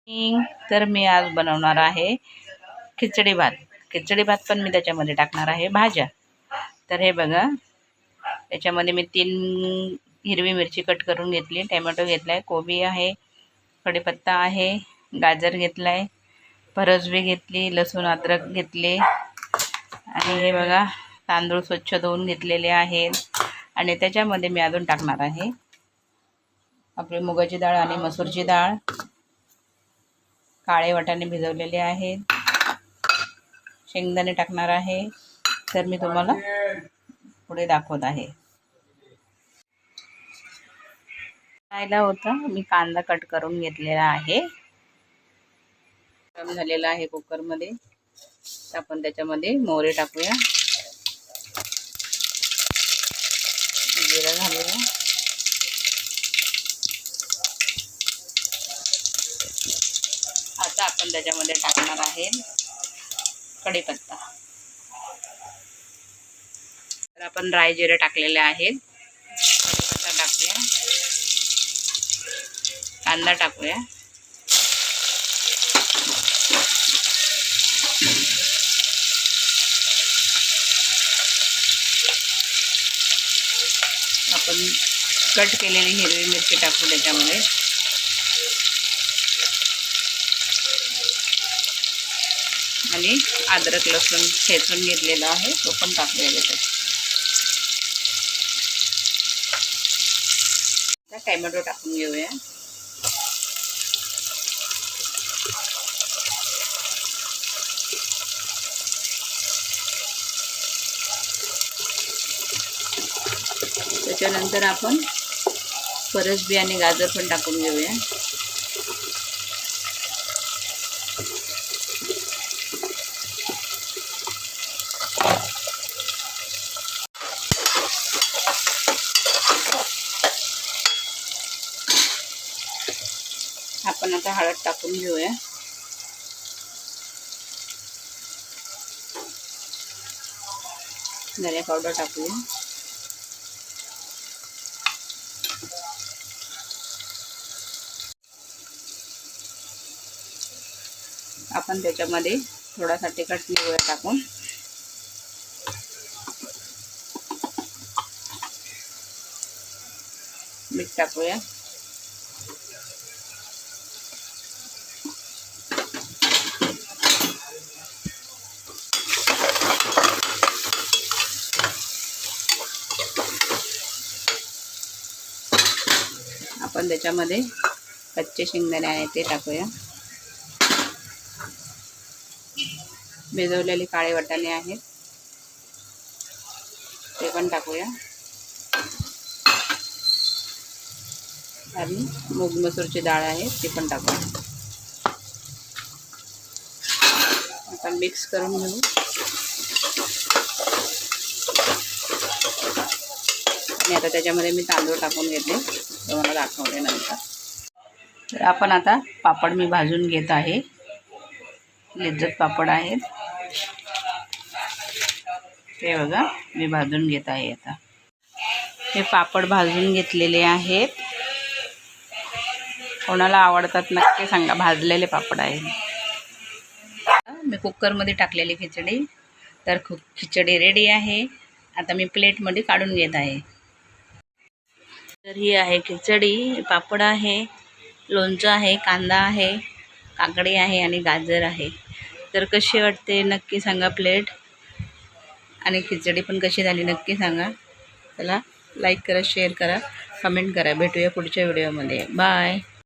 तर मी आज बनवणार आहे खिचडी भात. खिचडी भात पण मी त्याच्यामध्ये टाकणार आहे भाज्या. तर हे बघा, याच्यामध्ये मी 3 हिरवी मिरची कट करून घेतली, टोमॅटो घेतलाय, कोबी आहे, कढीपत्ता आहे, गाजर घेतलाय, फरसबी घेतली, लसूण अद्रक घेतले आणि हे बघा तांदूळ स्वच्छ धुवून घेतलेले आहेत. आणि त्याच्यामध्ये मी अजून टाकणार आहे आपली मुगाची डाळ आणि मसूरची डाळ, काळे वाटाणे भिजवलेले आहेत, शेंगदाणे टाकणार आहे. तर मी तुम्हाला पुढे दाखवत आहे. खायला होता मी कांदा कट करून घेतलेला आहे. गरम झालेला आहे कुकरमध्ये. आपण त्याच्यामध्ये मोहरी टाकूया, जिरं घालूया, आता आपण त्याच्यामध्ये टाकणार आहे कढीपत्ता. तर आपण राई जिरे टाकलेले आहेत. कढीपत्ता टाकूया, कांदा टाकूया, आपण कट केलेली हिरवी मिरची टाकू त्याच्यामध्ये, आणि अद्रक लसूण ठेचून घेतलेला आहे तो पण टाकूया त्याच्यात. टोमॅटो टाकून घेऊया. त्याच्यानंतर आपण फरसबी आणि गाजर पण टाकून घेऊया. आपण आता हळद टाकून घेऊया. धने पावडर टाकूया. आपण त्याच्यामध्ये थोडासा तिखट घेऊया टाकून. मीठ टाकूया. आपण त्याच्यामध्ये कच्चे शेंगदाणे आहे ते टाकूया. भिजवलेले काळे वाटाणे आहेत ते पण टाकूया. आणि मूग मसूरची डाळ आहे ती पण टाकूया. आपण मिक्स करून घेऊ. आणि आता त्याच्यामध्ये मी तांदूळ टाकून घेते, तुम्हाला दाखवते नंतर. तर आपण आता पापड मी भाजून घेत आहे. लिज्जत पापड आहेत ते बघा मी भाजून घेत आहे. आता हे पापड भाजून घेतलेले आहेत. कोणाला आवडतात नक्की सांगा. भाजलेले पापड आहेत. मी कुकरमध्ये टाकलेली खिचडी. तर खिचडी रेडी आहे. आता मी प्लेटमध्ये काढून घेत आहे. तर ही आहे खिचडी. पापड आहे, लोणचं आहे, कांदा आहे, काकडी आहे आणि गाजर आहे. तर कशी वाटते नक्की सांगा प्लेट. आणि खिचडी पण कशी झाली नक्की सांगा. चला लाईक करा, शेअर करा, कमेंट करा. भेटूया पुढच्या व्हिडिओमध्ये. बाय.